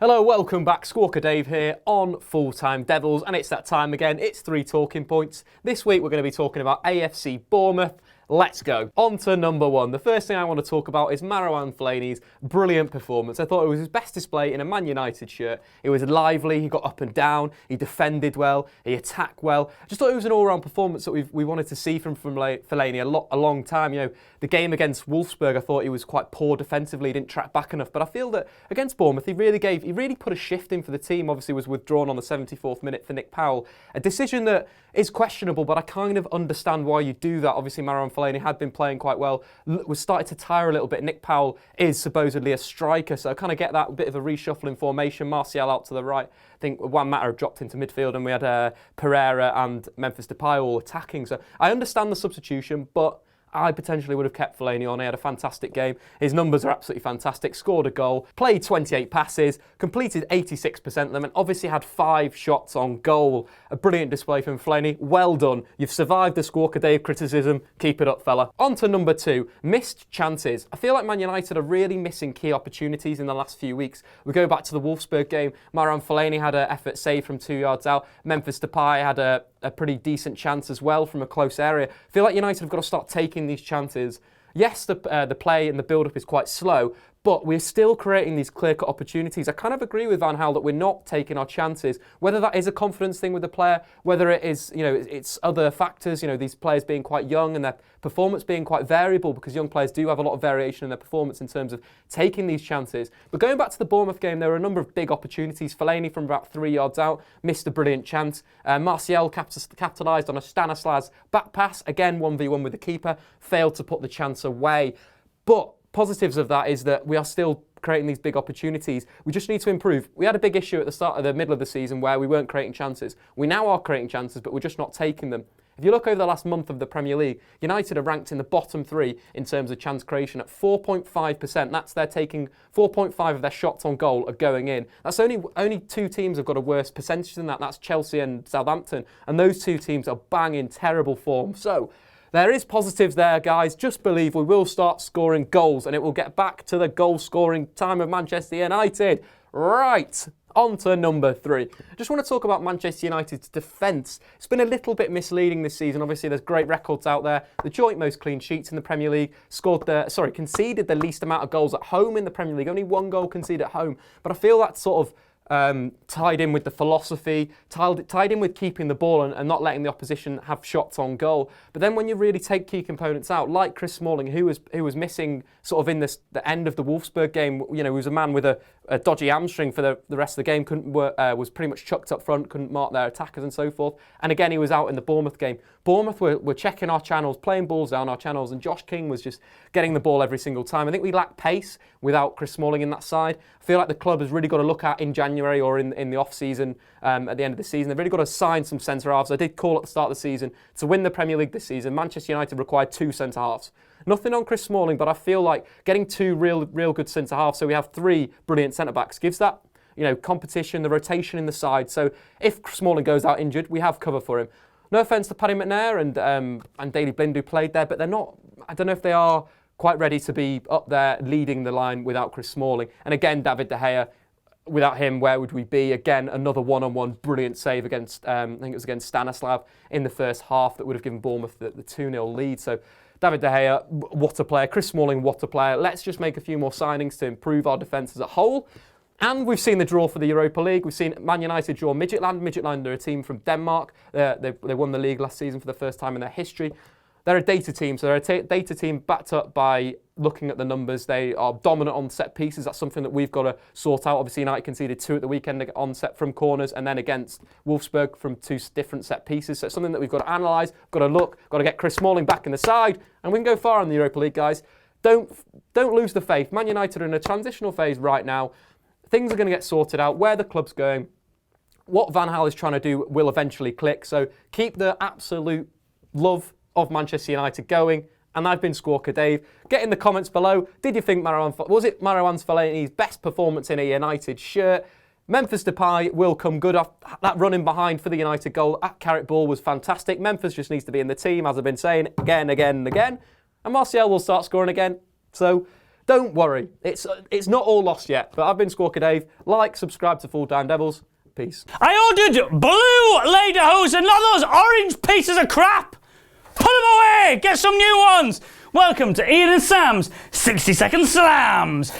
Hello, welcome back. Squawka Dave here on Full Time Devils, and it's that time again. It's 3 talking points. This week we're going to be talking about AFC Bournemouth. Let's go. On to number 1. The first thing I want to talk about is Fellini's brilliant performance. I thought it was his best display in a Man United shirt. It was lively, he got up and down, he defended well, he attacked well. I just thought it was an all-round performance that we wanted to see from Fellini a long time. You know, the game against Wolfsburg, I thought he was quite poor defensively, he didn't track back enough, but I feel that against Bournemouth, he really put a shift in for the team. Obviously was withdrawn on the 74th minute for Nick Powell. A decision that is questionable, but I kind of understand why you do that. Obviously, Fellini had been playing quite well, was starting to tire a little bit. Nick Powell is supposedly a striker, so I kind of get that bit of a reshuffling formation. Martial out to the right. I think Juan Mata dropped into midfield, and we had Pereira and Memphis Depay all attacking. So I understand the substitution, but I potentially would have kept Fellini on. He had a fantastic game. His numbers are absolutely fantastic. Scored a goal, played 28 passes, completed 86% of them, and obviously had 5 shots on goal. A brilliant display from Fellini. Well done. You've survived the Squawka Dave criticism. Keep it up, fella. On to number 2, missed chances. I feel like Man United are really missing key opportunities in the last few weeks. We go back to the Wolfsburg game. Fellini had an effort save from 2 yards out. Memphis Depay had a pretty decent chance as well from a close area. I feel like United have got to start taking these chances. Yes, the play and the build-up is quite slow, but we're still creating these clear-cut opportunities. I kind of agree with Van Gaal that we're not taking our chances. Whether that is a confidence thing with the player, whether it is, it's other factors, these players being quite young and their performance being quite variable, because young players do have a lot of variation in their performance in terms of taking these chances. But going back to the Bournemouth game, there were a number of big opportunities. Fellaini from about 3 yards out missed a brilliant chance. Martial capitalised on a Stanislas back pass, again 1v1 with the keeper, failed to put the chance away. But positives of that is that we are still creating these big opportunities. We just need to improve. We had a big issue at the middle of the season where we weren't creating chances. We now are creating chances, but we're just not taking them. If you look over the last month of the Premier League, United are ranked in the bottom 3 in terms of chance creation at 4.5%. That's they're taking 4.5 of their shots on goal are going in. That's only 2 teams have got a worse percentage than that. That's Chelsea and Southampton. And those 2 teams are banging terrible form. So there is positives there, guys. Just believe we will start scoring goals and it will get back to the goal-scoring time of Manchester United. Right, on to number 3. I just want to talk about Manchester United's defence. It's been a little bit misleading this season. Obviously, there's great records out there. The joint most clean sheets in the Premier League. Conceded the least amount of goals at home in the Premier League. Only 1 goal conceded at home. But I feel that's sort of tied in with the philosophy, tied in with keeping the ball and not letting the opposition have shots on goal. But then when you really take key components out, like Chris Smalling, who was missing sort of in the end of the Wolfsburg game, he was a man with a dodgy hamstring for the rest of the game, was pretty much chucked up front, couldn't mark their attackers and so forth. And again, he was out in the Bournemouth game. Bournemouth were checking our channels, playing balls down our channels, and Josh King was just getting the ball every single time. I think we lack pace without Chris Smalling in that side. I feel like the club has really got to look at in January or in the off-season, at the end of the season. They've really got to sign some centre-halves. I did call at the start of the season, to win the Premier League this season, Manchester United required 2 centre-halves. Nothing on Chris Smalling, but I feel like getting 2 real good centre-halves, so we have 3 brilliant centre-backs, gives that competition, the rotation in the side. So if Smalling goes out injured, we have cover for him. No offence to Paddy McNair and Daley Blind who played there, but they're not. I don't know if they are quite ready to be up there leading the line without Chris Smalling. And again, David De Gea, without him, where would we be? Again, another one-on-one brilliant save against, I think it was against Stanislav in the first half that would have given Bournemouth the 2-0 lead. So David De Gea, what a player. Chris Smalling, what a player. Let's just make a few more signings to improve our defence as a whole. And we've seen the draw for the Europa League. We've seen Man United draw Midtjylland. Midtjylland are a team from Denmark. They won the league last season for the first time in their history. They're a data team, so they're a data team backed up by looking at the numbers. They are dominant on set pieces. That's something that we've got to sort out. Obviously, United conceded 2 at the weekend on set from corners, and then against Wolfsburg from 2 different set pieces. So it's something that we've got to analyse, got to look, got to get Chris Smalling back in the side, and we can go far in the Europa League, guys. Don't lose the faith. Man United are in a transitional phase right now. Things are going to get sorted out. Where the club's going, what Van Gaal is trying to do will eventually click. So keep the absolute love of Manchester United going. And I've been Squawka Dave. Get in the comments below. Did you think was it Fellini's best performance in a United shirt? Memphis Depay will come good off that running behind for the United goal. That carrot ball was fantastic. Memphis just needs to be in the team, as I've been saying again and again. And Martial will start scoring again. So don't worry, it's not all lost yet. But I've been Squawka Dave. Like, subscribe to Full Time Devils. Peace. I ordered blue lederhosen, not those orange pieces of crap. Put them away. Get some new ones. Welcome to Ian and Sam's 60-second slams.